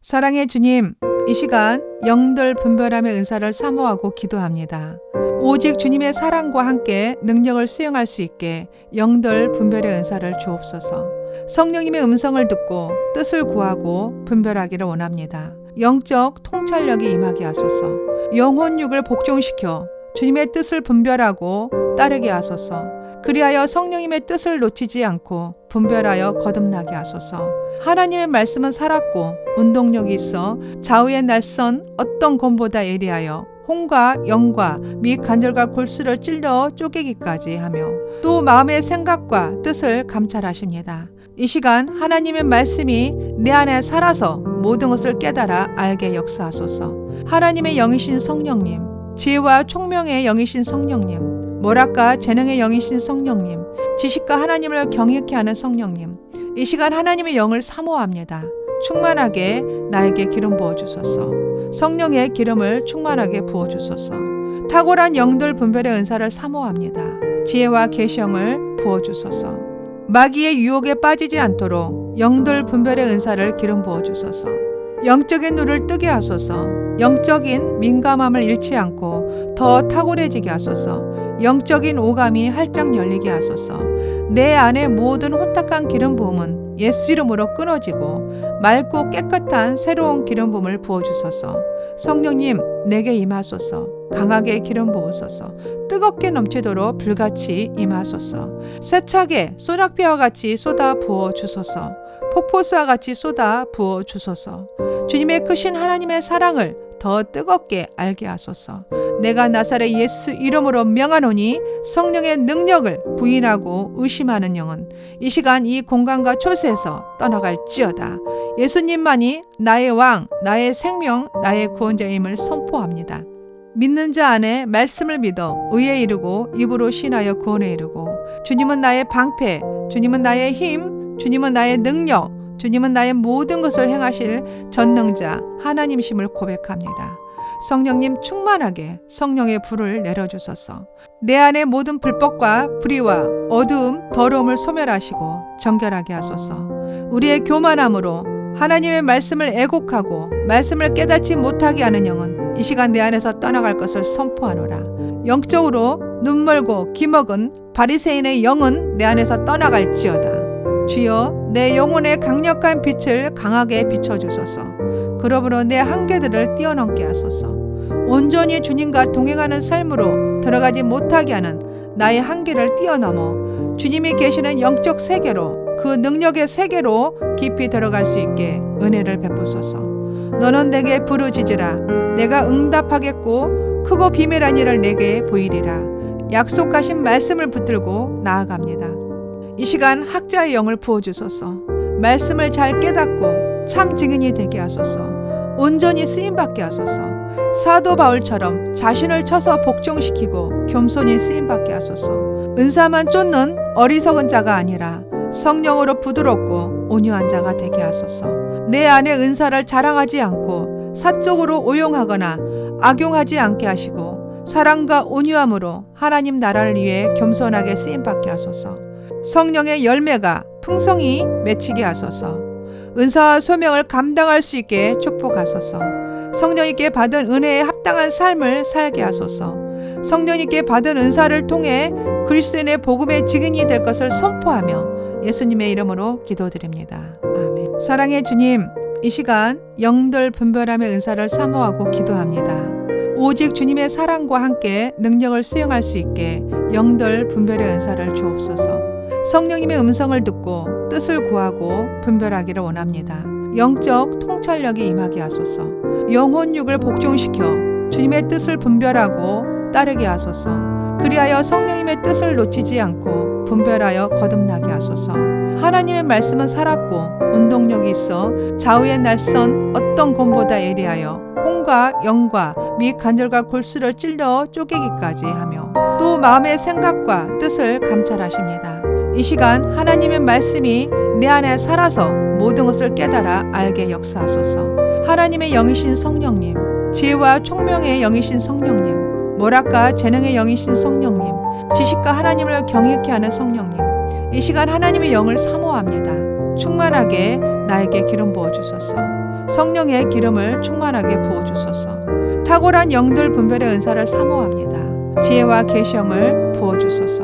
사랑의 주님, 이 시간 영들 분별함의 은사를 사모하고 기도합니다. 오직 주님의 사랑과 함께 능력을 수행할 수 있게 영들 분별의 은사를 주옵소서. 성령님의 음성을 듣고 뜻을 구하고 분별하기를 원합니다. 영적 통찰력이 임하게 하소서. 영혼육을 복종시켜 주님의 뜻을 분별하고 따르게 하소서. 그리하여 성령님의 뜻을 놓치지 않고 분별하여 거듭나게 하소서. 하나님의 말씀은 살았고 운동력이 있어 좌우의 날선 어떤 검보다 예리하여 혼과 영과 및 관절과 골수를 찔러 쪼개기까지 하며 또 마음의 생각과 뜻을 감찰하십니다. 이 시간 하나님의 말씀이 내 안에 살아서 모든 것을 깨달아 알게 역사하소서. 하나님의 영이신 성령님, 지혜와 총명의 영이신 성령님, 모략과 재능의 영이신 성령님, 지식과 하나님을 경외케 하는 성령님, 이 시간 하나님의 영을 사모합니다. 충만하게 나에게 기름 부어주소서. 성령의 기름을 충만하게 부어주소서. 탁월한 영들 분별의 은사를 사모합니다. 지혜와 계시형을 부어주소서. 마귀의 유혹에 빠지지 않도록 영들 분별의 은사를 기름 부어주소서. 영적인 눈을 뜨게 하소서. 영적인 민감함을 잃지 않고 더 탁월해지게 하소서. 영적인 오감이 활짝 열리게 하소서. 내 안의 모든 혼탁한 기름 부음은 예수 이름으로 끊어지고 맑고 깨끗한 새로운 기름 부음을 부어주소서. 성령님, 내게 임하소서. 강하게 기름 부으소서. 뜨겁게 넘치도록 불같이 임하소서. 세차게 소낙비와 같이 쏟아 부어 주소서. 폭포수와 같이 쏟아 부어 주소서. 주님의 크신 하나님의 사랑을 더 뜨겁게 알게 하소서. 내가 나사렛 예수 이름으로 명하노니 성령의 능력을 부인하고 의심하는 영은 이 시간 이 공간과 초세에서 떠나갈지어다. 예수님만이 나의 왕, 나의 생명, 나의 구원자임을 선포합니다. 믿는 자 안에 말씀을 믿어 의에 이르고 입으로 신하여 구원에 이르고 주님은 나의 방패, 주님은 나의 힘, 주님은 나의 능력, 주님은 나의 모든 것을 행하실 전능자 하나님이심을 고백합니다. 성령님 충만하게 성령의 불을 내려주소서. 내 안의 모든 불법과 불의와 어두움, 더러움을 소멸하시고 정결하게 하소서. 우리의 교만함으로 하나님의 말씀을 애곡하고 말씀을 깨닫지 못하게 하는 영은 이 시간 내 안에서 떠나갈 것을 선포하노라. 영적으로 눈멀고 기먹은 바리새인의 영은 내 안에서 떠나갈지어다. 주여, 내 영혼의 강력한 빛을 강하게 비춰주소서. 그러므로 내 한계들을 뛰어넘게 하소서. 온전히 주님과 동행하는 삶으로 들어가지 못하게 하는 나의 한계를 뛰어넘어 주님이 계시는 영적 세계로, 그 능력의 세계로 깊이 들어갈 수 있게 은혜를 베푸소서. 너는 내게 부르짖으라. 내가 응답하겠고 크고 비밀한 일을 내게 보이리라. 약속하신 말씀을 붙들고 나아갑니다. 이 시간 학자의 영을 부어주소서. 말씀을 잘 깨닫고 참 증인이 되게 하소서. 온전히 쓰임받게 하소서. 사도 바울처럼 자신을 쳐서 복종시키고 겸손히 쓰임받게 하소서. 은사만 쫓는 어리석은 자가 아니라 성령으로 부드럽고 온유한 자가 되게 하소서. 내 안에 은사를 자랑하지 않고 사적으로 오용하거나 악용하지 않게 하시고 사랑과 온유함으로 하나님 나라를 위해 겸손하게 쓰임받게 하소서. 성령의 열매가 풍성히 맺히게 하소서. 은사와 소명을 감당할 수 있게 축복하소서. 성령님께 받은 은혜에 합당한 삶을 살게 하소서. 성령님께 받은 은사를 통해 그리스도인의 복음의 증인이 될 것을 선포하며 예수님의 이름으로 기도드립니다. 아멘. 사랑의 주님, 이 시간 영들 분별함의 은사를 사모하고 기도합니다. 오직 주님의 사랑과 함께 능력을 수행할 수 있게 영들 분별의 은사를 주옵소서. 성령님의 음성을 듣고 뜻을 구하고 분별하기를 원합니다. 영적 통찰력이 임하게 하소서. 영혼육을 복종시켜 주님의 뜻을 분별하고 따르게 하소서. 그리하여 성령님의 뜻을 놓치지 않고 분별하여 거듭나게 하소서. 하나님의 말씀은 살았고 운동력이 있어 좌우의 날선 어떤 검보다 예리하여 혼과 영과 및 관절과 골수를 찔러 쪼개기까지 하며 또 마음의 생각과 뜻을 감찰하십니다. 이 시간 하나님의 말씀이 내 안에 살아서 모든 것을 깨달아 알게 역사하소서. 하나님의 영이신 성령님, 지혜와 총명의 영이신 성령님, 모략과 재능의 영이신 성령님, 지식과 하나님을 경외케 하는 성령님, 이 시간 하나님의 영을 사모합니다. 충만하게 나에게 기름 부어주소서. 성령의 기름을 충만하게 부어주소서. 탁월한 영들 분별의 은사를 사모합니다. 지혜와 계시형을 부어주소서.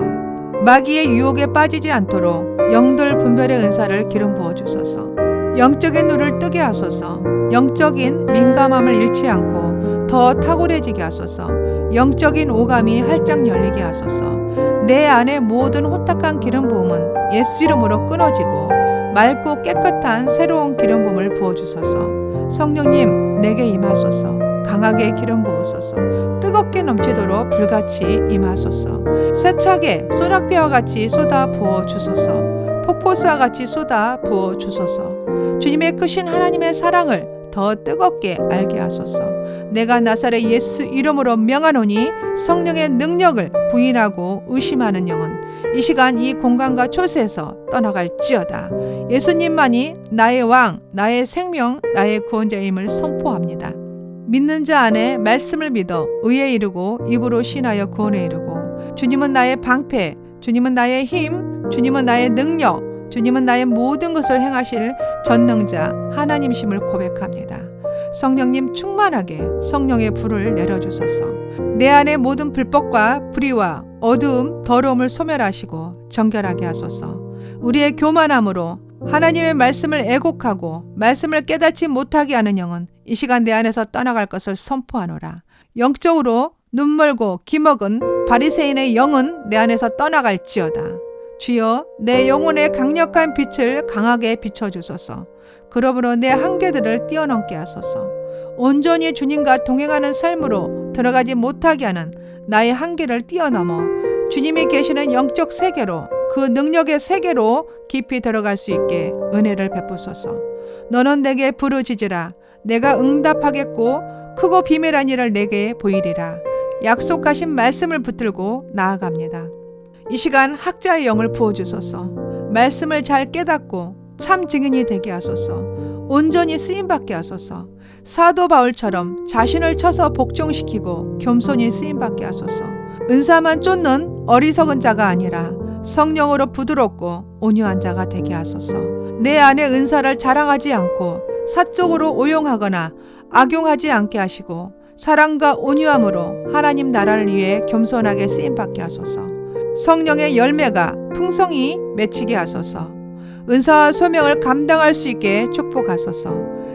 마귀의 유혹에 빠지지 않도록 영들 분별의 은사를 기름 부어주소서. 영적인 눈을 뜨게 하소서. 영적인 민감함을 잃지 않고 더 탁월해지게 하소서. 영적인 오감이 활짝 열리게 하소서. 내 안의 모든 호탁한 기름 부음은 예수 이름으로 끊어지고 맑고 깨끗한 새로운 기름 부음을 부어주소서. 성령님 내게 임하소서. 강하게 기름 부으소서. 뜨겁게 넘치도록 불같이 임하소서. 세차게 소낙비와 같이 쏟아 부어 주소서. 폭포수와 같이 쏟아 부어 주소서. 주님의 크신 하나님의 사랑을 더 뜨겁게 알게 하소서. 내가 나사렛 예수 이름으로 명하노니 성령의 능력을 부인하고 의심하는 영은 이 시간 이 공간과 초세에서 떠나갈지어다. 예수님만이 나의 왕, 나의 생명, 나의 구원자임을 선포합니다. 믿는 자 안에 말씀을 믿어 의에 이르고 입으로 신하여 구원에 이르고 주님은 나의 방패, 주님은 나의 힘, 주님은 나의 능력, 주님은 나의 모든 것을 행하실 전능자 하나님이심을 고백합니다. 성령님 충만하게 성령의 불을 내려주소서. 내 안의 모든 불법과 불의와 어두움, 더러움을 소멸하시고 정결하게 하소서. 우리의 교만함으로 하나님의 말씀을 애곡하고 말씀을 깨닫지 못하게 하는 영은 이 시간 내 안에서 떠나갈 것을 선포하노라. 영적으로 눈멀고 기먹은 바리새인의 영은 내 안에서 떠나갈지어다. 주여 내 영혼의 강력한 빛을 강하게 비춰주소서. 그러므로 내 한계들을 뛰어넘게 하소서. 온전히 주님과 동행하는 삶으로 들어가지 못하게 하는 나의 한계를 뛰어넘어 주님이 계시는 영적 세계로 그 능력의 세계로 깊이 들어갈 수 있게 은혜를 베푸소서. 너는 내게 부르짖으라. 내가 응답하겠고 크고 비밀한 일을 내게 보이리라. 약속하신 말씀을 붙들고 나아갑니다. 이 시간 학자의 영을 부어주소서. 말씀을 잘 깨닫고 참 증인이 되게 하소서. 온전히 쓰임받게 하소서. 사도 바울처럼 자신을 쳐서 복종시키고 겸손히 쓰임받게 하소서. 은사만 쫓는 어리석은 자가 아니라 성령으로 부드럽고 온유한 자가 되게 하소서. 내 안에 은사를 자랑하지 않고 사적으로 오용하거나 악용하지 않게 하시고 사랑과 온유함으로 하나님 나라를 위해 겸손하게 쓰임받게 하소서. 성령의 열매가 풍성히 맺히게 하소서. 은사와 소명을 감당할 수 있게 축복하소서.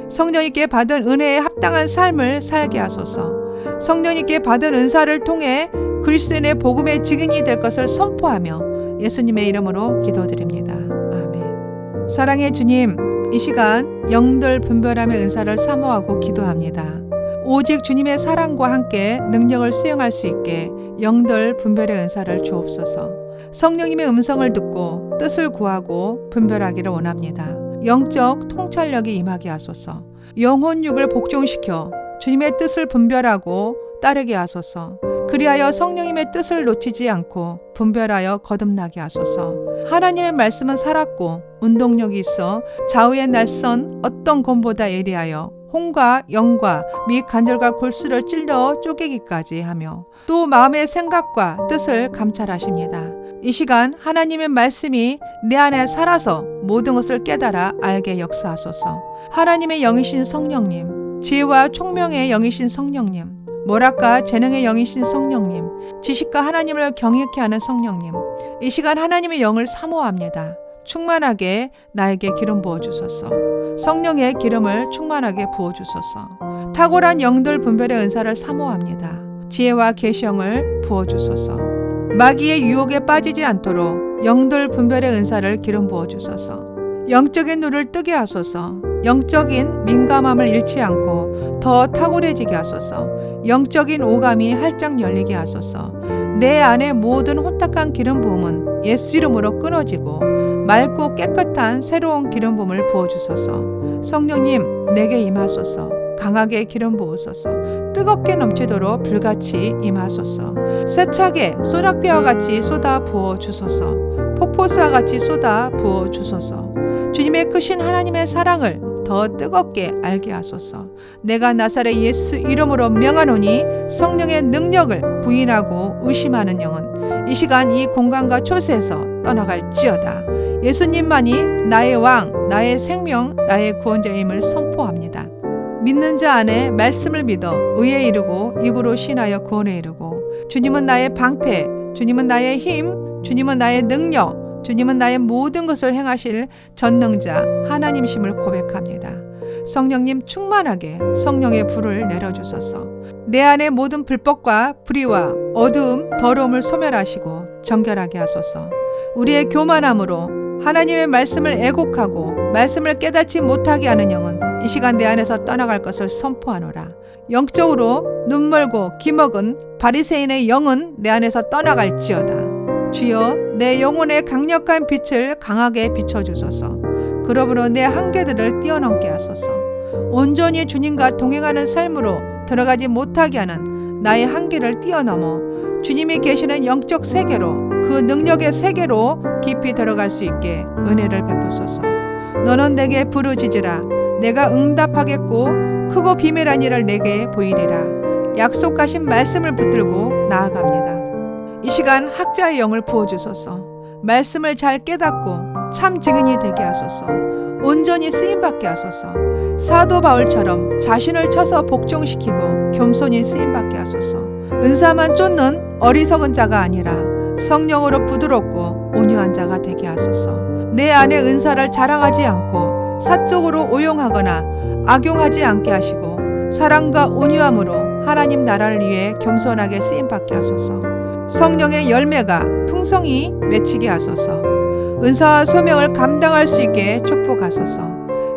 성령님께 받은 은혜에 합당한 삶을 살게 하소서. 성령님께 받은 은사를 통해 그리스도인의 복음의 증인이 될 것을 선포하며 예수님의 이름으로 기도드립니다. 아멘. 사랑의 주님, 이 시간 영들 분별함의 은사를 사모하고 기도합니다. 오직 주님의 사랑과 함께 능력을 수용할 수 있게 영들 분별의 은사를 주옵소서. 성령님의 음성을 듣고 뜻을 구하고 분별하기를 원합니다. 영적 통찰력이 임하게 하소서. 영혼육을 복종시켜 주님의 뜻을 분별하고 따르게 하소서. 그리하여 성령님의 뜻을 놓치지 않고 분별하여 거듭나게 하소서. 하나님의 말씀은 살았고 운동력이 있어 좌우의 날선 어떤 곰보다 예리하여 혼과 영과 및 관절과 골수를 찔러 쪼개기까지 하며 또 마음의 생각과 뜻을 감찰하십니다. 이 시간 하나님의 말씀이 내 안에 살아서 모든 것을 깨달아 알게 역사하소서. 하나님의 영이신 성령님, 지혜와 총명의 영이신 성령님, 모략과 재능의 영이신 성령님, 지식과 하나님을 경외케 하는 성령님, 이 시간 하나님의 영을 사모합니다. 충만하게 나에게 기름 부어주소서. 성령의 기름을 충만하게 부어주소서. 탁월한 영들 분별의 은사를 사모합니다. 지혜와 계시형을 부어주소서. 마귀의 유혹에 빠지지 않도록 영들 분별의 은사를 기름 부어주소서. 영적인 눈을 뜨게 하소서. 영적인 민감함을 잃지 않고 더 탁월해지게 하소서. 영적인 오감이 활짝 열리게 하소서. 내 안의 모든 혼탁한 기름 부음은 예수 이름으로 끊어지고 맑고 깨끗한 새로운 기름 부음을 부어주소서. 성령님 내게 임하소서. 강하게 기름 부으소서. 뜨겁게 넘치도록 불같이 임하소서. 세차게 소낙비와 같이 쏟아 부어 주소서. 폭포수와 같이 쏟아 부어 주소서. 주님의 크신 하나님의 사랑을 더 뜨겁게 알게 하소서. 내가 나사렛 예수 이름으로 명하노니 성령의 능력을 부인하고 의심하는 영은 이 시간 이 공간과 초세에서 떠나갈지어다. 예수님만이 나의 왕, 나의 생명, 나의 구원자임을 선포합니다. 믿는 자 안에 말씀을 믿어 의에 이르고 입으로 신하여 구원에 이르고 주님은 나의 방패, 주님은 나의 힘, 주님은 나의 능력, 주님은 나의 모든 것을 행하실 전능자 하나님심을 고백합니다. 성령님 충만하게 성령의 불을 내려주소서. 내 안에 모든 불법과 불의와 어두움, 더러움을 소멸하시고 정결하게 하소서. 우리의 교만함으로 하나님의 말씀을 애곡하고 말씀을 깨닫지 못하게 하는 영은 이 시간 내 안에서 떠나갈 것을 선포하노라. 영적으로 눈멀고 기먹은 바리새인의 영은 내 안에서 떠나갈지어다. 주여 내 영혼의 강력한 빛을 강하게 비춰주소서. 그러므로 내 한계들을 뛰어넘게 하소서. 온전히 주님과 동행하는 삶으로 들어가지 못하게 하는 나의 한계를 뛰어넘어 주님이 계시는 영적 세계로 그 능력의 세계로 깊이 들어갈 수 있게 은혜를 베푸소서. 너는 내게 부르짖으라. 내가 응답하겠고 크고 비밀한 일을 내게 보이리라. 약속하신 말씀을 붙들고 나아갑니다. 이 시간 학자의 영을 부어주소서. 말씀을 잘 깨닫고 참 증인이 되게 하소서. 온전히 쓰임받게 하소서. 사도 바울처럼 자신을 쳐서 복종시키고 겸손히 쓰임받게 하소서. 은사만 쫓는 어리석은 자가 아니라 성령으로 부드럽고 온유한 자가 되게 하소서. 내 안에 은사를 자랑하지 않고 사적으로 오용하거나 악용하지 않게 하시고 사랑과 온유함으로 하나님 나라를 위해 겸손하게 쓰임받게 하소서. 성령의 열매가 풍성히 맺히게 하소서. 은사와 소명을 감당할 수 있게 축복하소서.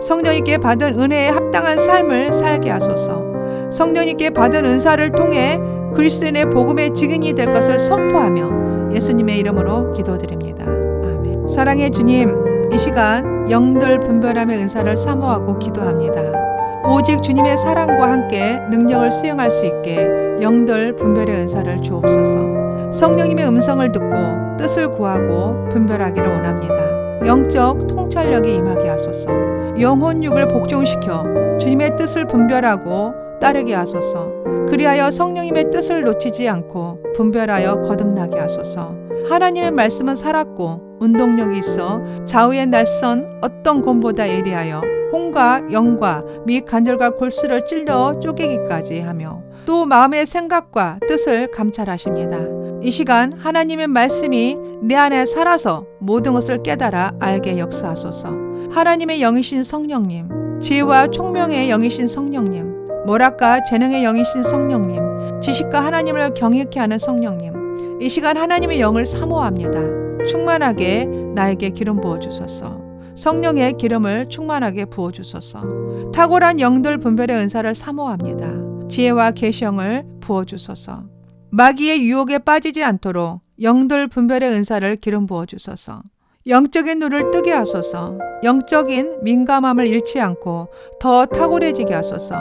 성령님께 받은 은혜에 합당한 삶을 살게 하소서. 성령님께 받은 은사를 통해 그리스도인의 복음의 증인이 될 것을 선포하며 예수님의 이름으로 기도드립니다. 아멘. 사랑의 주님, 이 시간 영들 분별함의 은사를 사모하고 기도합니다. 오직 주님의 사랑과 함께 능력을 수용할 수 있게 영들 분별의 은사를 주옵소서. 성령님의 음성을 듣고 뜻을 구하고 분별하기를 원합니다. 영적 통찰력이 임하게 하소서. 영혼육을 복종시켜 주님의 뜻을 분별하고 따르게 하소서. 그리하여 성령님의 뜻을 놓치지 않고 분별하여 거듭나게 하소서. 하나님의 말씀은 살았고 운동력이 있어 좌우의 날선 어떤 곰보다 예리하여 혼과 영과 및 관절과 골수를 찔러 쪼개기까지 하며 또 마음의 생각과 뜻을 감찰하십니다. 이 시간 하나님의 말씀이 내 안에 살아서 모든 것을 깨달아 알게 역사하소서. 하나님의 영이신 성령님, 지혜와 총명의 영이신 성령님, 모략과 재능의 영이신 성령님, 지식과 하나님을 경외케 하는 성령님, 이 시간 하나님의 영을 사모합니다. 충만하게 나에게 기름 부어주소서. 성령의 기름을 충만하게 부어주소서. 탁월한 영들 분별의 은사를 사모합니다. 지혜와 계시형을 부어주소서. 마귀의 유혹에 빠지지 않도록 영들 분별의 은사를 기름 부어주소서. 영적인 눈을 뜨게 하소서. 영적인 민감함을 잃지 않고 더 탁월해지게 하소서.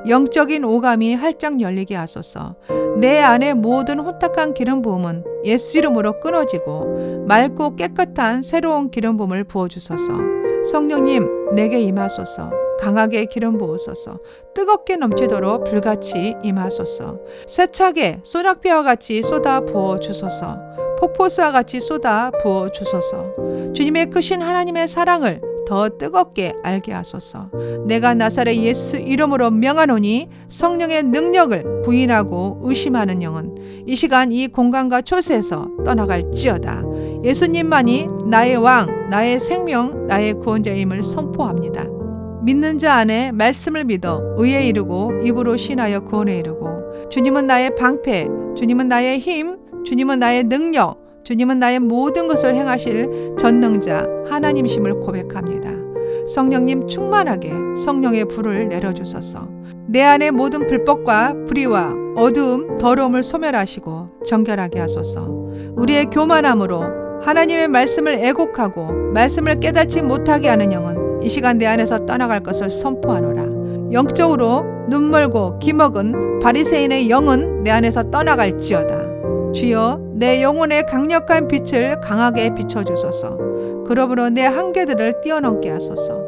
영적인 오감이 활짝 열리게 하소서. 내 안에 모든 혼탁한 기름 부음은 예수 이름으로 끊어지고 맑고 깨끗한 새로운 기름 부음을 부어주소서. 성령님 내게 임하소서. 강하게 기름 부으소서. 뜨겁게 넘치도록 불같이 임하소서. 세차게 소낙비와 같이 쏟아 부어 주소서. 폭포수와 같이 쏟아 부어 주소서. 주님의 크신 하나님의 사랑을 더 뜨겁게 알게 하소서. 내가 나사렛 예수 이름으로 명하노니 성령의 능력을 부인하고 의심하는 영은 이 시간 이 공간과 초세에서 떠나갈지어다. 예수님만이 나의 왕, 나의 생명, 나의 구원자임을 선포합니다. 믿는 자 안에 말씀을 믿어 의에 이르고 입으로 신하여 구원에 이르고 주님은 나의 방패, 주님은 나의 힘, 주님은 나의 능력, 주님은 나의 모든 것을 행하실 전능자 하나님심을 고백합니다. 성령님 충만하게 성령의 불을 내려주소서. 내 안에 모든 불법과 불의와 어두움, 더러움을 소멸하시고 정결하게 하소서. 우리의 교만함으로 하나님의 말씀을 애곡하고 말씀을 깨닫지 못하게 하는 영은 이 시간 내 안에서 떠나갈 것을 선포하노라. 영적으로 눈멀고 기먹은 바리새인의 영은 내 안에서 떠나갈지어다. 주여 내 영혼의 강력한 빛을 강하게 비춰주소서. 그러므로 내 한계들을 뛰어넘게 하소서.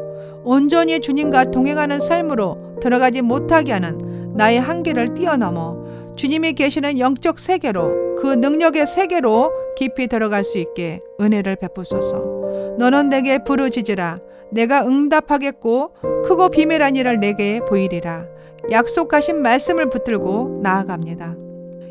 온전히 주님과 동행하는 삶으로 들어가지 못하게 하는 나의 한계를 뛰어넘어 주님이 계시는 영적 세계로 그 능력의 세계로 깊이 들어갈 수 있게 은혜를 베푸소서. 너는 내게 부르짖으라. 내가 응답하겠고 크고 비밀한 일을 내게 보이리라. 약속하신 말씀을 붙들고 나아갑니다.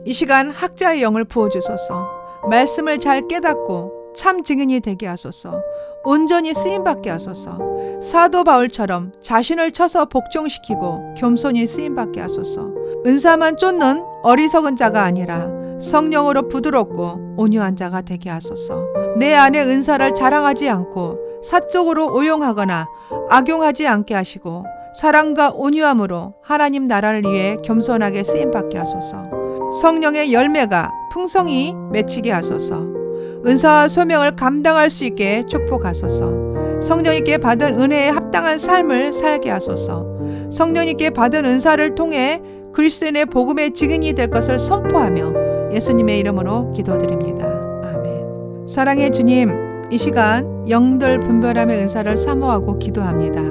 이 시간 학자의 영을 부어주소서. 말씀을 잘 깨닫고 참 증인이 되게 하소서. 온전히 쓰임받게 하소서. 사도 바울처럼 자신을 쳐서 복종시키고 겸손히 쓰임받게 하소서. 은사만 쫓는 어리석은 자가 아니라 성령으로 부드럽고 온유한 자가 되게 하소서. 내 안에 은사를 자랑하지 않고 사적으로 오용하거나 악용하지 않게 하시고 사랑과 온유함으로 하나님 나라를 위해 겸손하게 쓰임받게 하소서. 성령의 열매가 풍성히 맺히게 하소서. 은사와 소명을 감당할 수 있게 축복하소서. 성령님께 받은 은혜에 합당한 삶을 살게 하소서. 성령님께 받은 은사를 통해 그리스도인의 복음의 증인이 될 것을 선포하며 예수님의 이름으로 기도드립니다. 아멘. 사랑의 주님, 이 시간 영들 분별함의 은사를 사모하고 기도합니다.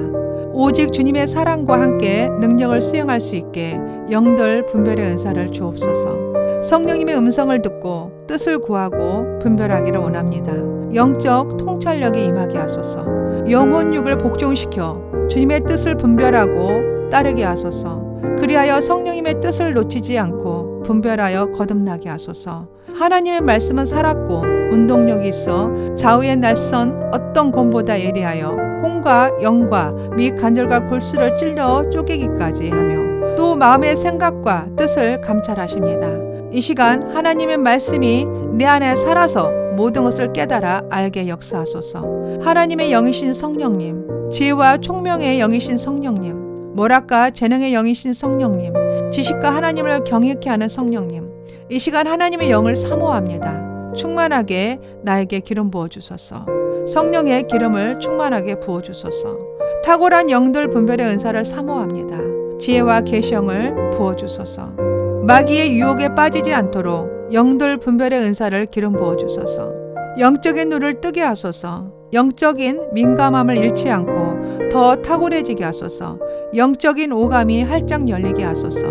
오직 주님의 사랑과 함께 능력을 수행할 수 있게 영들 분별의 은사를 주옵소서. 성령님의 음성을 듣고 뜻을 구하고 분별하기를 원합니다. 영적 통찰력이 임하게 하소서. 영혼육을 복종시켜 주님의 뜻을 분별하고 따르게 하소서. 그리하여 성령님의 뜻을 놓치지 않고 분별하여 거듭나게 하소서. 하나님의 말씀은 살았고 운동력이 있어 좌우의 날선 어떤 검보다 예리하여 혼과 영과 및 관절과 골수를 찔러 쪼개기까지 하며 또 마음의 생각과 뜻을 감찰하십니다. 이 시간 하나님의 말씀이 내 안에 살아서 모든 것을 깨달아 알게 역사하소서. 하나님의 영이신 성령님, 지혜와 총명의 영이신 성령님, 모략과 재능의 영이신 성령님, 지식과 하나님을 경외케 하는 성령님, 이 시간 하나님의 영을 사모합니다. 충만하게 나에게 기름 부어주소서. 성령의 기름을 충만하게 부어주소서. 탁월한 영들 분별의 은사를 사모합니다. 지혜와 계시형을 부어주소서. 마귀의 유혹에 빠지지 않도록 영들 분별의 은사를 기름 부어주소서. 영적인 눈을 뜨게 하소서. 영적인 민감함을 잃지 않고 더 탁월해지게 하소서. 영적인 오감이 활짝 열리게 하소서.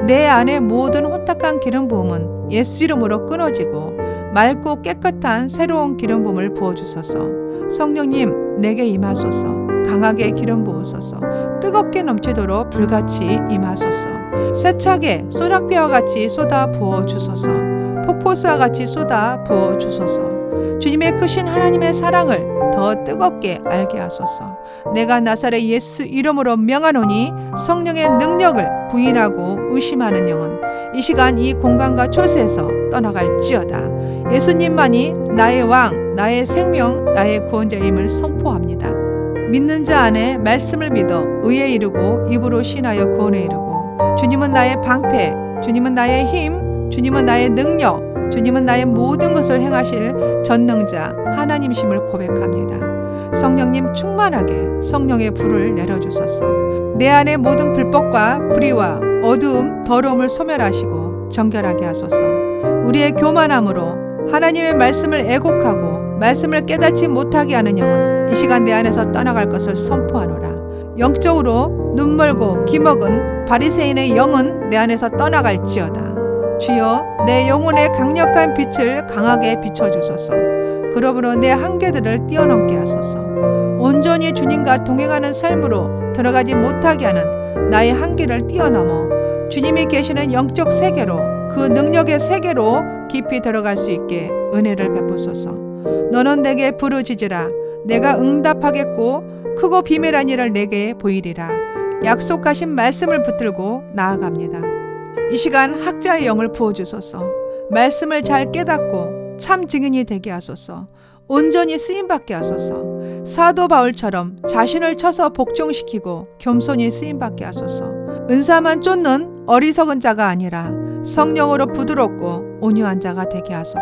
내 안의 모든 혼탁한 기름 부음은 예수 이름으로 끊어지고 맑고 깨끗한 새로운 기름 부음을 부어주소서. 성령님 내게 임하소서. 강하게 기름 부으소서. 뜨겁게 넘치도록 불같이 임하소서. 세차게 소낙비와 같이 쏟아 부어 주소서. 폭포수와 같이 쏟아 부어 주소서. 주님의 크신 하나님의 사랑을 더 뜨겁게 알게 하소서. 내가 나사렛 예수 이름으로 명하노니 성령의 능력을 부인하고 의심하는 영은 이 시간 이 공간과 초소에서 떠나갈지어다. 예수님만이 나의 왕, 나의 생명, 나의 구원자임을 선포합니다. 믿는 자 안에 말씀을 믿어 의에 이르고 입으로 신하여 구원에 이르고 주님은 나의 방패, 주님은 나의 힘, 주님은 나의 능력, 주님은 나의 모든 것을 행하실 전능자 하나님이심을 고백합니다. 성령님 충만하게 성령의 불을 내려주소서. 내 안의 모든 불법과 불의와 어두움, 더러움을 소멸하시고 정결하게 하소서. 우리의 교만함으로 하나님의 말씀을 애곡하고 말씀을 깨닫지 못하게 하는 영은 이 시간 내 안에서 떠나갈 것을 선포하노라. 영적으로 눈멀고 기먹은 바리새인의 영은 내 안에서 떠나갈지어다. 주여 내 영혼의 강력한 빛을 강하게 비춰주소서. 그러므로 내 한계들을 뛰어넘게 하소서. 온전히 주님과 동행하는 삶으로 들어가지 못하게 하는 나의 한계를 뛰어넘어 주님이 계시는 영적 세계로 그 능력의 세계로 깊이 들어갈 수 있게 은혜를 베푸소서. 너는 내게 부르짖으라. 내가 응답하겠고 크고 비밀한 일을 내게 보이리라. 약속하신 말씀을 붙들고 나아갑니다. 이 시간 학자의 영을 부어주소서. 말씀을 잘 깨닫고 참 증인이 되게 하소서. 온전히 쓰임받게 하소서. 사도 바울처럼 자신을 쳐서 복종시키고 겸손히 쓰임받게 하소서. 은사만 쫓는 어리석은 자가 아니라 성령으로 부드럽고 온유한 자가 되게 하소서.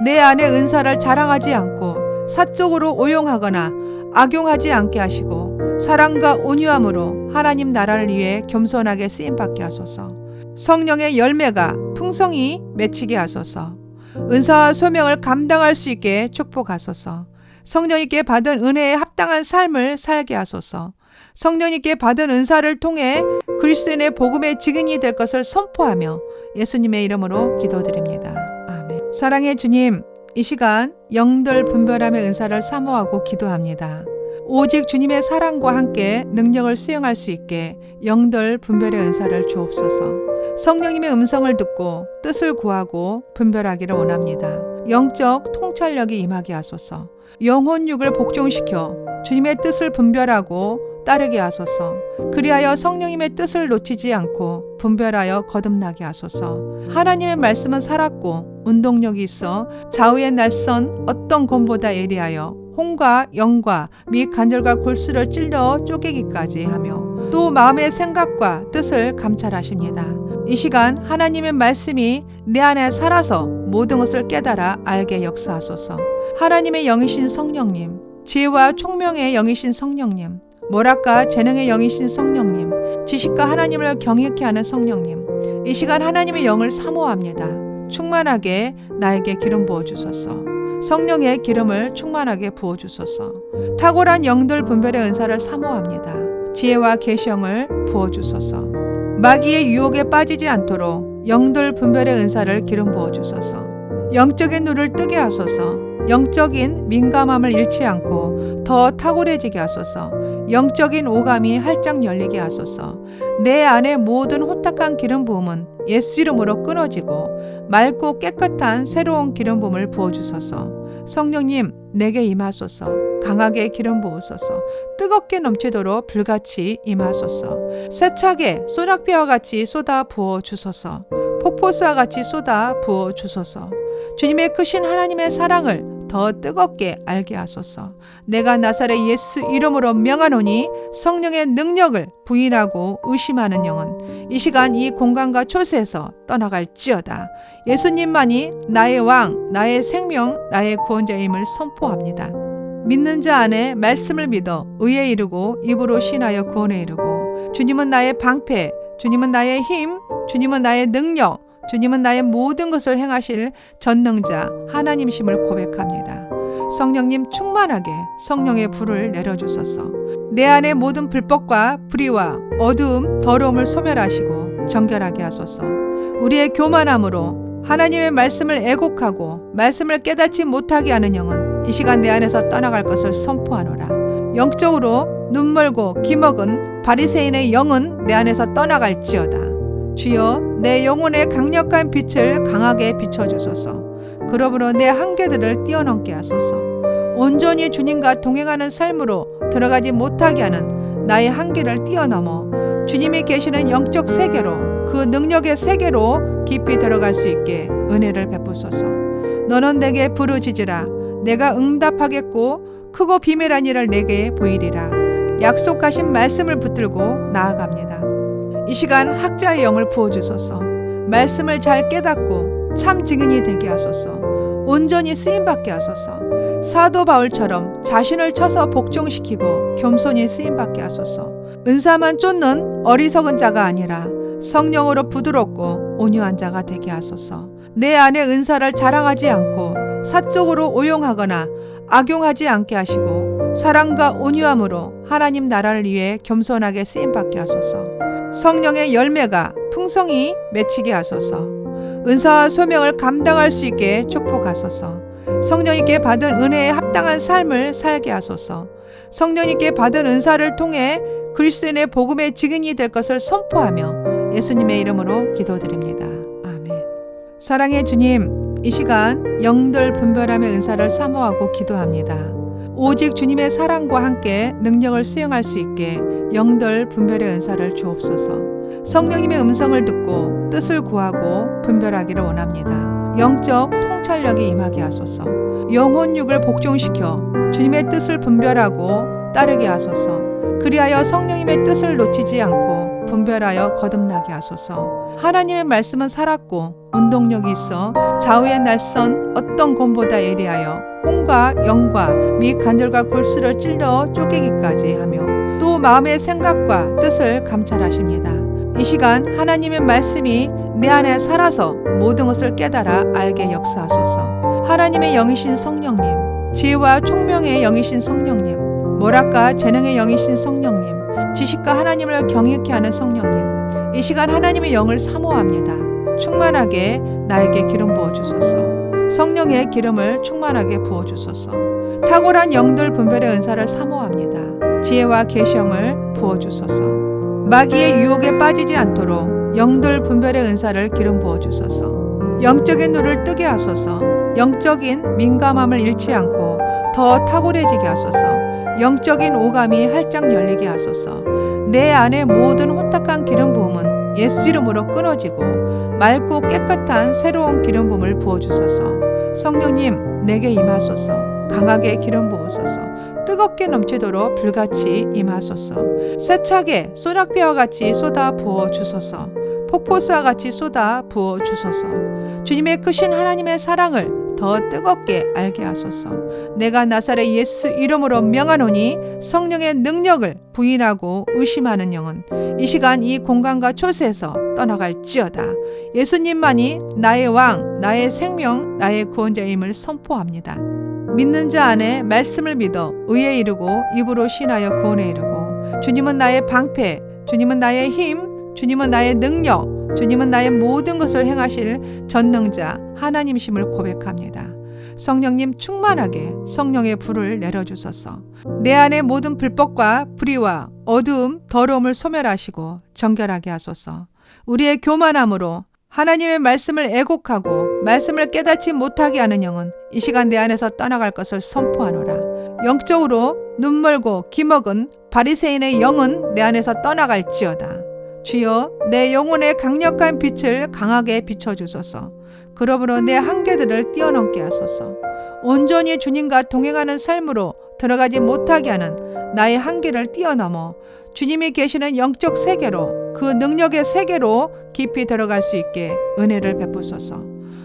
내 안에 은사를 자랑하지 않고 사적으로 오용하거나 악용하지 않게 하시고 사랑과 온유함으로 하나님 나라를 위해 겸손하게 쓰임받게 하소서. 성령의 열매가 풍성히 맺히게 하소서. 은사와 소명을 감당할 수 있게 축복하소서. 성령님께 받은 은혜에 합당한 삶을 살게 하소서. 성령님께 받은 은사를 통해 그리스도인의 복음의 증인이 될 것을 선포하며 예수님의 이름으로 기도드립니다. 아멘. 사랑의 주님, 이 시간 영들 분별함의 은사를 사모하고 기도합니다. 오직 주님의 사랑과 함께 능력을 수용할 수 있게 영들 분별의 은사를 주옵소서. 성령님의 음성을 듣고 뜻을 구하고 분별하기를 원합니다. 영적 통찰력이 임하게 하소서. 영혼육을 복종시켜 주님의 뜻을 분별하고 따르게 하소서. 그리하여 성령님의 뜻을 놓치지 않고 분별하여 거듭나게 하소서. 하나님의 말씀은 살았고 운동력이 있어 좌우의 날선 어떤 곰보다 예리하여 혼과 영과 및 관절과 골수를 찔러 쪼개기까지 하며 또 마음의 생각과 뜻을 감찰하십니다. 이 시간 하나님의 말씀이 내 안에 살아서 모든 것을 깨달아 알게 역사하소서. 하나님의 영이신 성령님, 지혜와 총명의 영이신 성령님, 모략과 재능의 영이신 성령님, 지식과 하나님을 경외케 하는 성령님, 이 시간 하나님의 영을 사모합니다. 충만하게 나에게 기름 부어주소서. 성령의 기름을 충만하게 부어주소서. 탁월한 영들 분별의 은사를 사모합니다. 지혜와 계시형을 부어주소서. 마귀의 유혹에 빠지지 않도록 영들 분별의 은사를 기름 부어주소서. 영적인 눈을 뜨게 하소서. 영적인 민감함을 잃지 않고 더 탁월해지게 하소서. 영적인 오감이 활짝 열리게 하소서. 내 안에 모든 호탁한 기름 부음은 예수 이름으로 끊어지고 맑고 깨끗한 새로운 기름 부음을 부어주소서. 성령님 내게 임하소서. 강하게 기름 부으소서. 뜨겁게 넘치도록 불같이 임하소서. 세차게 소낙비와 같이 쏟아 부어 주소서. 폭포수와 같이 쏟아 부어 주소서. 주님의 크신 하나님의 사랑을 더 뜨겁게 알게 하소서. 내가 나사렛 예수 이름으로 명하노니 성령의 능력을 부인하고 의심하는 영은 이 시간 이 공간과 초세에서 떠나갈지어다. 예수님만이 나의 왕, 나의 생명, 나의 구원자임을 선포합니다. 믿는 자 안에 말씀을 믿어 의에 이르고 입으로 신하여 구원에 이르고 주님은 나의 방패, 주님은 나의 힘, 주님은 나의 능력, 주님은 나의 모든 것을 행하실 전능자 하나님심을 고백합니다. 성령님 충만하게 성령의 불을 내려주소서. 내 안의 모든 불법과 불의와 어두움, 더러움을 소멸하시고 정결하게 하소서. 우리의 교만함으로 하나님의 말씀을 애곡하고 말씀을 깨닫지 못하게 하는 영은 이 시간 내 안에서 떠나갈 것을 선포하노라. 영적으로 눈멀고 기먹은 바리새인의 영은 내 안에서 떠나갈지어다. 주여 내 영혼의 강력한 빛을 강하게 비춰주소서. 그러므로 내 한계들을 뛰어넘게 하소서. 온전히 주님과 동행하는 삶으로 들어가지 못하게 하는 나의 한계를 뛰어넘어 주님이 계시는 영적 세계로 그 능력의 세계로 깊이 들어갈 수 있게 은혜를 베푸소서. 너는 내게 부르짖으라. 내가 응답하겠고 크고 비밀한 일을 내게 보이리라. 약속하신 말씀을 붙들고 나아갑니다. 이 시간 학자의 영을 부어주소서. 말씀을 잘 깨닫고 참 증인이 되게 하소서. 온전히 쓰임받게 하소서. 사도 바울처럼 자신을 쳐서 복종시키고 겸손히 쓰임받게 하소서. 은사만 쫓는 어리석은 자가 아니라 성령으로 부드럽고 온유한 자가 되게 하소서. 내 안에 은사를 자랑하지 않고 사적으로 오용하거나 악용하지 않게 하시고 사랑과 온유함으로 하나님 나라를 위해 겸손하게 쓰임받게 하소서. 성령의 열매가 풍성히 맺히게 하소서. 은사와 소명을 감당할 수 있게 축복하소서. 성령님께 받은 은혜에 합당한 삶을 살게 하소서. 성령님께 받은 은사를 통해 그리스도인의 복음의 증인이 될 것을 선포하며 예수님의 이름으로 기도드립니다. 아멘. 사랑의 주님, 이 시간 영들 분별함의 은사를 사모하고 기도합니다. 오직 주님의 사랑과 함께 능력을 수용할 수 있게 영들 분별의 은사를 주옵소서. 성령님의 음성을 듣고 뜻을 구하고 분별하기를 원합니다. 영적 통찰력이 임하게 하소서. 영혼육을 복종시켜 주님의 뜻을 분별하고 따르게 하소서. 그리하여 성령님의 뜻을 놓치지 않고 분별하여 거듭나게 하소서. 하나님의 말씀은 살았고 운동력이 있어 좌우의 날선 어떤 곰보다 예리하여 혼과 영과 및 관절과 골수를 찔러 쪼개기까지 하며 또 마음의 생각과 뜻을 감찰하십니다. 이 시간 하나님의 말씀이 내 안에 살아서 모든 것을 깨달아 알게 역사하소서. 하나님의 영이신 성령님, 지혜와 총명의 영이신 성령님, 모략과 재능의 영이신 성령님, 지식과 하나님을 경외케 하는 성령님, 이 시간 하나님의 영을 사모합니다. 충만하게 나에게 기름 부어주소서. 성령의 기름을 충만하게 부어주소서. 탁월한 영들 분별의 은사를 사모합니다. 지혜와 계시형을 부어주소서. 마귀의 유혹에 빠지지 않도록 영들 분별의 은사를 기름 부어주소서. 영적인 눈을 뜨게 하소서. 영적인 민감함을 잃지 않고 더 탁월해지게 하소서. 영적인 오감이 활짝 열리게 하소서. 내 안에 모든 혼탁한 기름 부음은 예수 이름으로 끊어지고 맑고 깨끗한 새로운 기름 부음을 부어주소서. 성령님 내게 임하소서. 강하게 기름 부으소서. 뜨겁게 넘치도록 불같이 임하소서. 세차게 소낙비와 같이 쏟아 부어 주소서. 폭포수와 같이 쏟아 부어 주소서. 주님의 크신 하나님의 사랑을 더 뜨겁게 알게 하소서. 내가 나사렛 예수 이름으로 명하노니 성령의 능력을 부인하고 의심하는 영은 이 시간 이 공간과 초세에서 떠나갈지어다. 예수님만이 나의 왕, 나의 생명, 나의 구원자임을 선포합니다. 믿는 자 안에 말씀을 믿어 의에 이르고 입으로 신하여 구원에 이르고 주님은 나의 방패, 주님은 나의 힘, 주님은 나의 능력, 주님은 나의 모든 것을 행하실 전능자 하나님이심을 고백합니다. 성령님 충만하게 성령의 불을 내려주소서. 내 안의 모든 불법과 불의와 어두움, 더러움을 소멸하시고 정결하게 하소서. 우리의 교만함으로 하나님의 말씀을 애곡하고 말씀을 깨닫지 못하게 하는 영은 이 시간 내 안에서 떠나갈 것을 선포하노라. 영적으로 눈멀고 기먹은 바리새인의 영은 내 안에서 떠나갈지어다. 주여 내 영혼의 강력한 빛을 강하게 비춰주소서. 그러므로 내 한계들을 뛰어넘게 하소서. 온전히 주님과 동행하는 삶으로 들어가지 못하게 하는 나의 한계를 뛰어넘어 주님이 계시는 영적 세계로 그 능력의 세계로 깊이 들어갈 수 있게 은혜를 베푸소서.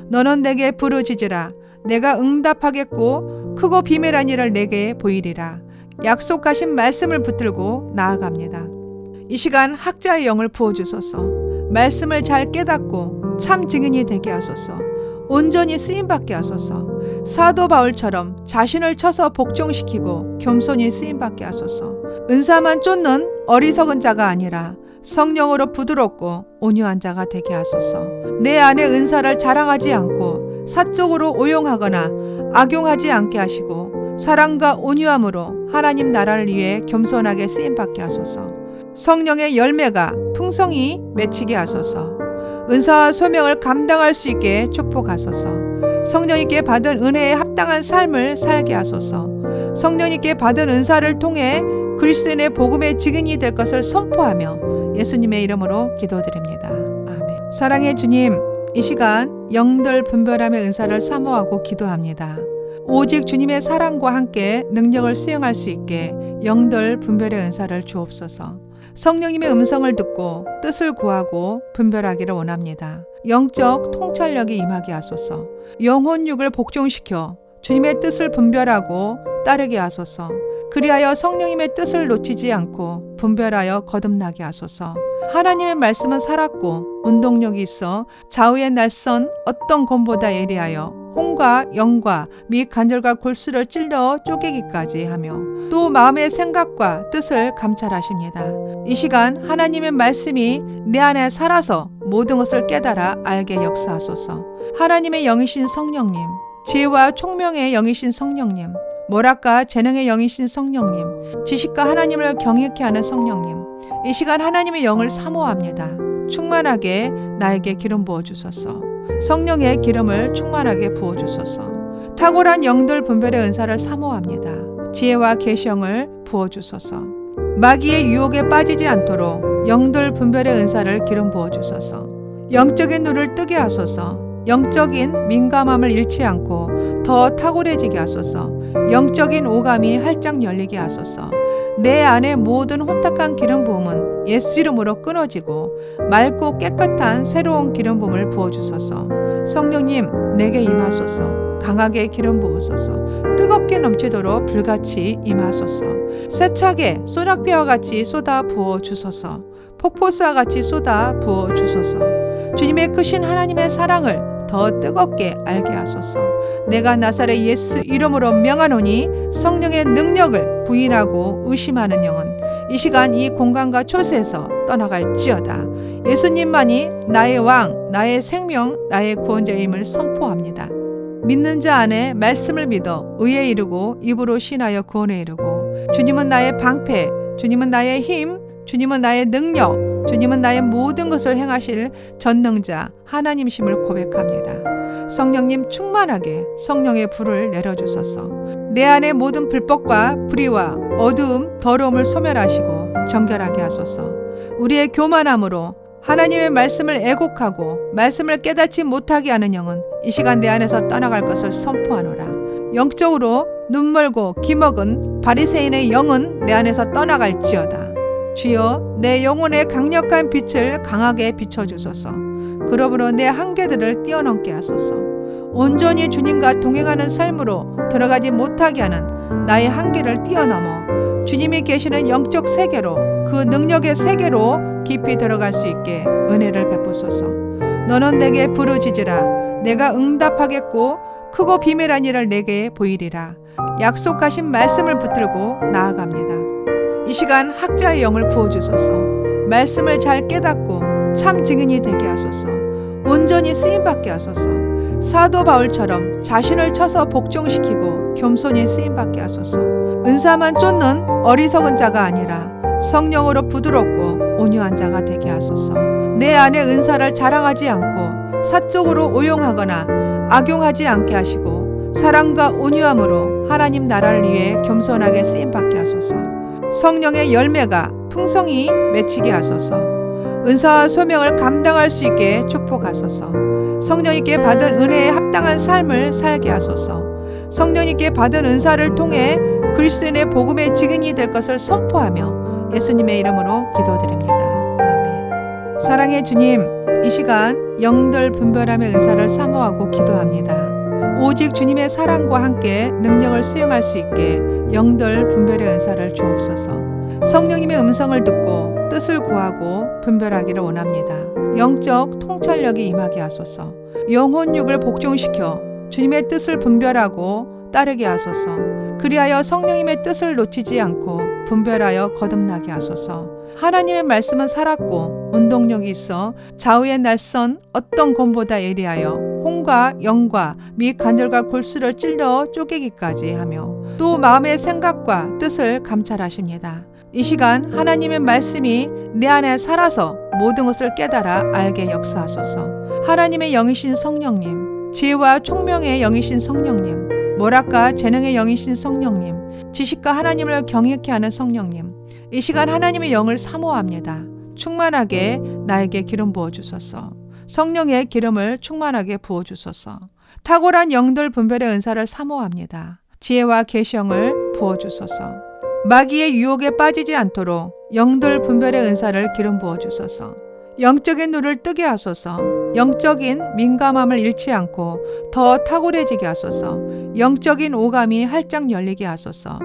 너는 내게 부르짖으라. 내가 응답하겠고 크고 비밀한 일을 내게 보이리라. 약속하신 말씀을 붙들고 나아갑니다. 이 시간 학자의 영을 부어주소서. 말씀을 잘 깨닫고 참 증인이 되게 하소서. 온전히 쓰임받게 하소서. 사도 바울처럼 자신을 쳐서 복종시키고 겸손히 쓰임받게 하소서. 은사만 쫓는 어리석은 자가 아니라 성령으로 부드럽고 온유한 자가 되게 하소서. 내 안에 은사를 자랑하지 않고 사적으로 오용하거나 악용하지 않게 하시고 사랑과 온유함으로 하나님 나라를 위해 겸손하게 쓰임받게 하소서. 성령의 열매가 풍성히 맺히게 하소서. 은사와 소명을 감당할 수 있게 축복하소서. 성령님께 받은 은혜에 합당한 삶을 살게 하소서. 성령님께 받은 은사를 통해 그리스도인의 복음의 증인이 될 것을 선포하며 예수님의 이름으로 기도드립니다. 아멘. 사랑의 주님, 이 시간 영들 분별함의 은사를 사모하고 기도합니다. 오직 주님의 사랑과 함께 능력을 수행할 수 있게 영들 분별의 은사를 주옵소서. 성령님의 음성을 듣고 뜻을 구하고 분별하기를 원합니다. 영적 통찰력이 임하게 하소서. 영혼육을 복종시켜 주님의 뜻을 분별하고 따르게 하소서. 그리하여 성령님의 뜻을 놓치지 않고 분별하여 거듭나게 하소서. 하나님의 말씀은 살았고 운동력이 있어 좌우의 날선 어떤 검보다 예리하여 혼과 영과 및 관절과 골수를 찔러 쪼개기까지 하며 또 마음의 생각과 뜻을 감찰하십니다. 이 시간 하나님의 말씀이 내 안에 살아서 모든 것을 깨달아 알게 역사하소서. 하나님의 영이신 성령님, 지혜와 총명의 영이신 성령님, 모략과 재능의 영이신 성령님, 지식과 하나님을 경외케 하는 성령님, 이 시간 하나님의 영을 사모합니다. 충만하게 나에게 기름 부어주소서. 성령의 기름을 충만하게 부어주소서. 탁월한 영들 분별의 은사를 사모합니다. 지혜와 계시형을 부어주소서. 마귀의 유혹에 빠지지 않도록 영들 분별의 은사를 기름 부어주소서. 영적인 눈을 뜨게 하소서. 영적인 민감함을 잃지 않고 더 탁월해지게 하소서. 영적인 오감이 활짝 열리게 하소서. 내 안에 모든 혼탁한 기름 부음은 예수 이름으로 끊어지고 맑고 깨끗한 새로운 기름 부음을 부어주소서. 성령님 내게 임하소서. 강하게 기름 부으소서. 뜨겁게 넘치도록 불같이 임하소서. 세차게 소낙비와 같이 쏟아 부어 주소서. 폭포수와 같이 쏟아 부어 주소서. 주님의 크신 하나님의 사랑을 더 뜨겁게 알게 하소서. 내가 나사렛 예수 이름으로 명하노니 성령의 능력을 부인하고 의심하는 영은 이 시간 이 공간과 초세에서 떠나갈지어다. 예수님만이 나의 왕, 나의 생명, 나의 구원자임을 선포합니다. 믿는 자 안에 말씀을 믿어 의에 이르고 입으로 신하여 구원에 이르고 주님은 나의 방패, 주님은 나의 힘, 주님은 나의 능력, 주님은 나의 모든 것을 행하실 전능자 하나님이심을 고백합니다. 성령님 충만하게 성령의 불을 내려주소서. 내 안에 모든 불법과 불의와 어두움, 더러움을 소멸하시고 정결하게 하소서. 우리의 교만함으로 하나님의 말씀을 애곡하고 말씀을 깨닫지 못하게 하는 영은 이 시간 내 안에서 떠나갈 것을 선포하노라. 영적으로 눈멀고 기먹은 바리새인의 영은 내 안에서 떠나갈지어다. 주여 내 영혼의 강력한 빛을 강하게 비춰주소서. 그러므로 내 한계들을 뛰어넘게 하소서. 온전히 주님과 동행하는 삶으로 들어가지 못하게 하는 나의 한계를 뛰어넘어 주님이 계시는 영적 세계로 그 능력의 세계로 깊이 들어갈 수 있게 은혜를 베푸소서. 너는 내게 부르짖으라. 내가 응답하겠고 크고 비밀한 일을 내게 보이리라. 약속하신 말씀을 붙들고 나아갑니다. 이 시간 학자의 영을 부어주소서. 말씀을 잘 깨닫고 참 증인이 되게 하소서. 온전히 쓰임받게 하소서. 사도 바울처럼 자신을 쳐서 복종시키고 겸손히 쓰임받게 하소서. 은사만 쫓는 어리석은 자가 아니라 성령으로 부드럽고 온유한 자가 되게 하소서. 내 안에 은사를 자랑하지 않고 사적으로 오용하거나 악용하지 않게 하시고 사랑과 온유함으로 하나님 나라를 위해 겸손하게 쓰임받게 하소서. 성령의 열매가 풍성히 맺히게 하소서. 은사와 소명을 감당할 수 있게 축복하소서. 성령님께 받은 은혜에 합당한 삶을 살게 하소서. 성령님께 받은 은사를 통해 그리스도인의 복음의 증인이 될 것을 선포하며 예수님의 이름으로 기도드립니다. 아멘. 사랑의 주님, 이 시간 영들 분별함의 은사를 사모하고 기도합니다. 오직 주님의 사랑과 함께 능력을 수용할 수 있게 영들 분별의 은사를 주옵소서. 성령님의 음성을 듣고 뜻을 구하고 분별하기를 원합니다. 영적 통찰력이 임하게 하소서. 영혼육을 복종시켜 주님의 뜻을 분별하고 따르게 하소서. 그리하여 성령님의 뜻을 놓치지 않고 분별하여 거듭나게 하소서. 하나님의 말씀은 살았고 운동력이 있어 좌우의 날선 어떤 곰보다 예리하여 혼과 영과 및 관절과 골수를 찔러 쪼개기까지 하며 또 마음의 생각과 뜻을 감찰하십니다. 이 시간 하나님의 말씀이 내 안에 살아서 모든 것을 깨달아 알게 역사하소서. 하나님의 영이신 성령님, 지혜와 총명의 영이신 성령님, 모략과 재능의 영이신 성령님, 지식과 하나님을 경외케 하는 성령님, 이 시간 하나님의 영을 사모합니다. 충만하게 나에게 기름 부어주소서. 성령의 기름을 충만하게 부어주소서. 탁월한 영들 분별의 은사를 사모합니다. 지혜와 계시형을 부어주소서. 마귀의 유혹에 빠지지 않도록 영들 분별의 은사를 기름 부어주소서. 영적인 눈을 뜨게 하소서. 영적인 민감함을 잃지 않고 더 탁월해지게 하소서. 영적인 오감이 활짝 열리게 하소서.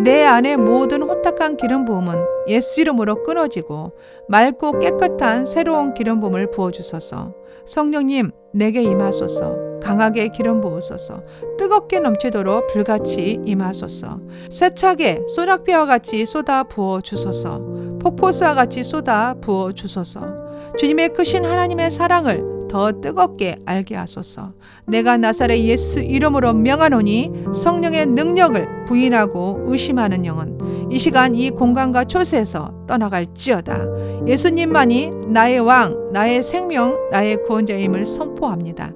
내 안에 모든 혼탁한 기름 부음은 예수 이름으로 끊어지고 맑고 깨끗한 새로운 기름 부음을 부어주소서. 성령님 내게 임하소서. 강하게 기름 부으소서. 뜨겁게 넘치도록 불같이 임하소서. 세차게 소낙비와 같이 쏟아 부어 주소서. 폭포수와 같이 쏟아 부어 주소서. 주님의 크신 하나님의 사랑을 더 뜨겁게 알게 하소서. 내가 나사렛 예수 이름으로 명하노니 성령의 능력을 부인하고 의심하는 영은 이 시간 이 공간과 초세에서 떠나갈지어다. 예수님만이 나의 왕, 나의 생명, 나의 구원자임을 선포합니다.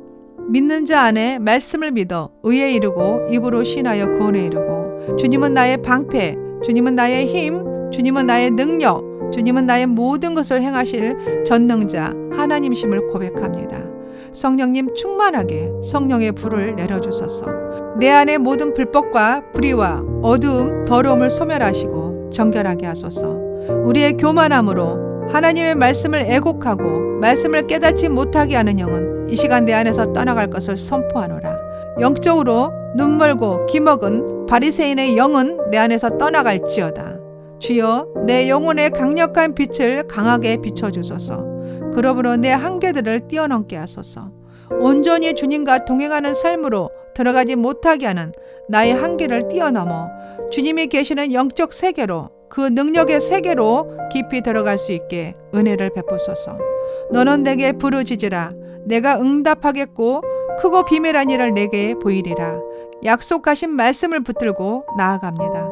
믿는 자 안에 말씀을 믿어 의에 이르고 입으로 신하여 구원에 이르고 주님은 나의 방패, 주님은 나의 힘, 주님은 나의 능력, 주님은 나의 모든 것을 행하실 전능자 하나님이심을 고백합니다. 성령님 충만하게 성령의 불을 내려주소서. 내 안에 모든 불법과 불의와 어두움, 더러움을 소멸하시고 정결하게 하소서. 우리의 교만함으로 하나님의 말씀을 애곡하고 말씀을 깨닫지 못하게 하는 영은 이 시간 내 안에서 떠나갈 것을 선포하노라. 영적으로 눈멀고 기먹은 바리새인의 영은 내 안에서 떠나갈지어다. 주여 내 영혼의 강력한 빛을 강하게 비춰주소서. 그러므로 내 한계들을 뛰어넘게 하소서. 온전히 주님과 동행하는 삶으로 들어가지 못하게 하는 나의 한계를 뛰어넘어 주님이 계시는 영적 세계로 그 능력의 세계로 깊이 들어갈 수 있게 은혜를 베푸소서. 너는 내게 부르짖으라. 내가 응답하겠고 크고 비밀한 일을 내게 보이리라. 약속하신 말씀을 붙들고 나아갑니다.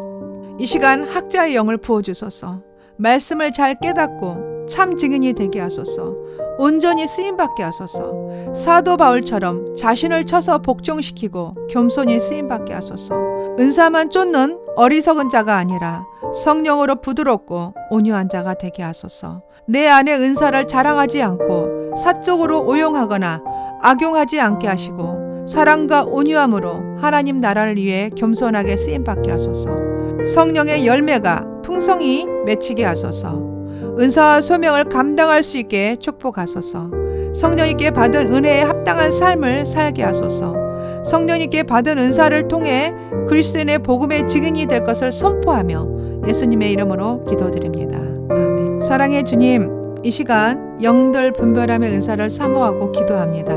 이 시간 학자의 영을 부어주소서. 말씀을 잘 깨닫고 참 증인이 되게 하소서. 온전히 쓰임받게 하소서. 사도 바울처럼 자신을 쳐서 복종시키고 겸손히 쓰임받게 하소서. 은사만 쫓는 어리석은 자가 아니라 성령으로 부드럽고 온유한 자가 되게 하소서. 내 안에 은사를 자랑하지 않고 사적으로 오용하거나 악용하지 않게 하시고 사랑과 온유함으로 하나님 나라를 위해 겸손하게 쓰임받게 하소서. 성령의 열매가 풍성히 맺히게 하소서. 은사와 소명을 감당할 수 있게 축복하소서. 성령님께 받은 은혜에 합당한 삶을 살게 하소서. 성령님께 받은 은사를 통해 그리스도인의 복음의 증인이 될 것을 선포하며 예수님의 이름으로 기도드립니다. 아멘. 사랑의 주님, 이 시간 영들 분별함의 은사를 사모하고 기도합니다.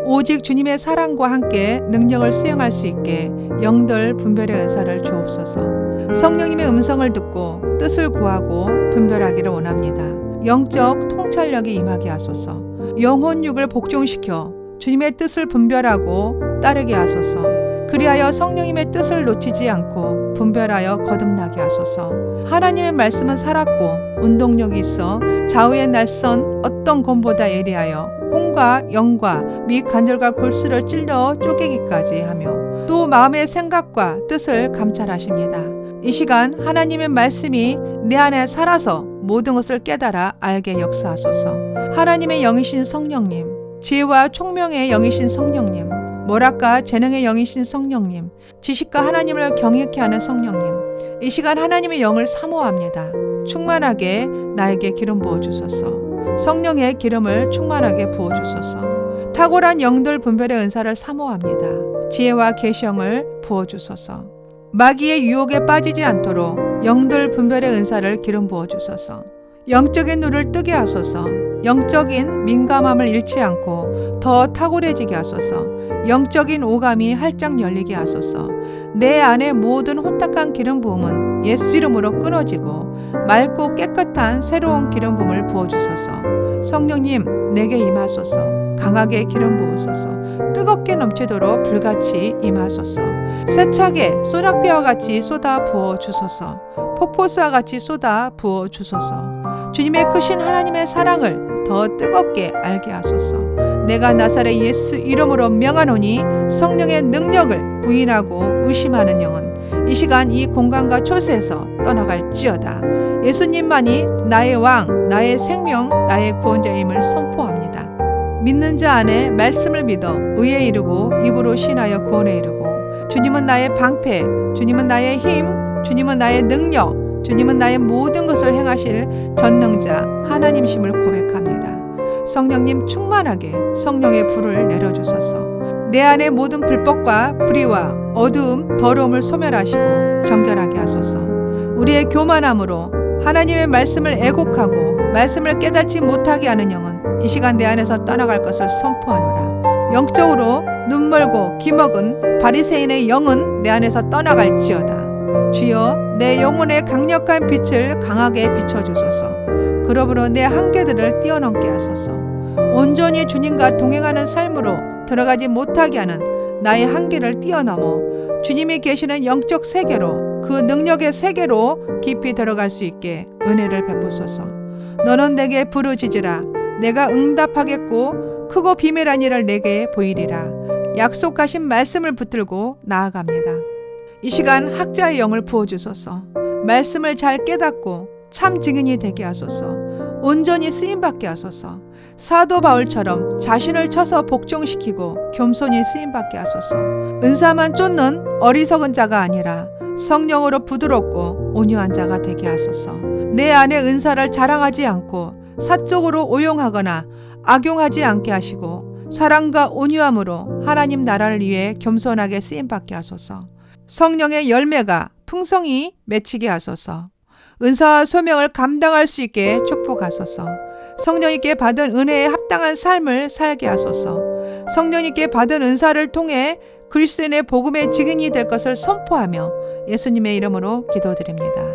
오직 주님의 사랑과 함께 능력을 수행할 수 있게 영들 분별의 은사를 주옵소서. 성령님의 음성을 듣고 뜻을 구하고 분별하기를 원합니다. 영적 통찰력이 임하게 하소서. 영혼육을 복종시켜 주님의 뜻을 분별하고 따르게 하소서. 그리하여 성령님의 뜻을 놓치지 않고 분별하여 거듭나게 하소서. 하나님의 말씀은 살았고 운동력이 있어 좌우의 날선 어떤 검보다 예리하여 혼과 영과 및 관절과 골수를 찔러 쪼개기까지 하며 또 마음의 생각과 뜻을 감찰하십니다. 이 시간 하나님의 말씀이 내 안에 살아서 모든 것을 깨달아 알게 역사하소서. 하나님의 영이신 성령님, 지혜와 총명의 영이신 성령님, 모략과 재능의 영이신 성령님, 지식과 하나님을 경외케 하는 성령님, 이 시간 하나님의 영을 사모합니다. 충만하게 나에게 기름 부어주소서. 성령의 기름을 충만하게 부어주소서. 탁월한 영들 분별의 은사를 사모합니다. 지혜와 계시형을 부어주소서. 마귀의 유혹에 빠지지 않도록 영들 분별의 은사를 기름 부어주소서. 영적인 눈을 뜨게 하소서. 영적인 민감함을 잃지 않고 더 탁월해지게 하소서. 영적인 오감이 활짝 열리게 하소서. 내 안에 모든 혼탁한 기름 부음은 예수 이름으로 끊어지고 맑고 깨끗한 새로운 기름 부음을 부어주소서. 성령님, 내게 임하소서. 강하게 기름 부으소서. 뜨겁게 넘치도록 불같이 임하소서. 세차게 소낙비와 같이 쏟아 부어 주소서. 폭포수와 같이 쏟아 부어 주소서. 주님의 크신 하나님의 사랑을 더 뜨겁게 알게 하소서. 내가 나사렛 예수 이름으로 명하노니 성령의 능력을 부인하고 의심하는 영은 이 시간 이 공간과 초소에서 떠나갈지어다. 예수님만이 나의 왕, 나의 생명, 나의 구원자임을 선포합니다. 믿는 자 안에 말씀을 믿어 의에 이르고 입으로 신하여 구원에 이르고 주님은 나의 방패, 주님은 나의 힘, 주님은 나의 능력, 주님은 나의 모든 것을 행하실 전능자 하나님심을 고백합니다. 성령님 충만하게 성령의 불을 내려주소서. 내 안의 모든 불법과 불의와 어두움, 더러움을 소멸하시고 정결하게 하소서. 우리의 교만함으로 하나님의 말씀을 애곡하고 말씀을 깨닫지 못하게 하는 영은 이 시간 내 안에서 떠나갈 것을 선포하노라. 영적으로 눈멀고 기먹은 바리새인의 영은 내 안에서 떠나갈지어다. 주여, 내 영혼의 강력한 빛을 강하게 비춰주소서. 그러므로 내 한계들을 뛰어넘게 하소서. 온전히 주님과 동행하는 삶으로 들어가지 못하게 하는 나의 한계를 뛰어넘어 주님이 계시는 영적 세계로, 그 능력의 세계로 깊이 들어갈 수 있게 은혜를 베푸소서. 너는 내게 부르짖으라. 내가 응답하겠고 크고 비밀한 일을 내게 보이리라. 약속하신 말씀을 붙들고 나아갑니다. 이 시간 학자의 영을 부어주소서. 말씀을 잘 깨닫고 참 증인이 되게 하소서. 온전히 쓰임받게 하소서. 사도 바울처럼 자신을 쳐서 복종시키고 겸손히 쓰임받게 하소서. 은사만 쫓는 어리석은 자가 아니라 성령으로 부드럽고 온유한 자가 되게 하소서. 내 안에 은사를 자랑하지 않고 사적으로 오용하거나 악용하지 않게 하시고 사랑과 온유함으로 하나님 나라를 위해 겸손하게 쓰임받게 하소서. 성령의 열매가 풍성히 맺히게 하소서. 은사와 소명을 감당할 수 있게 축복하소서. 성령님께 받은 은혜에 합당한 삶을 살게 하소서. 성령님께 받은 은사를 통해 그리스도인의 복음의 증인이 될 것을 선포하며 예수님의 이름으로 기도드립니다.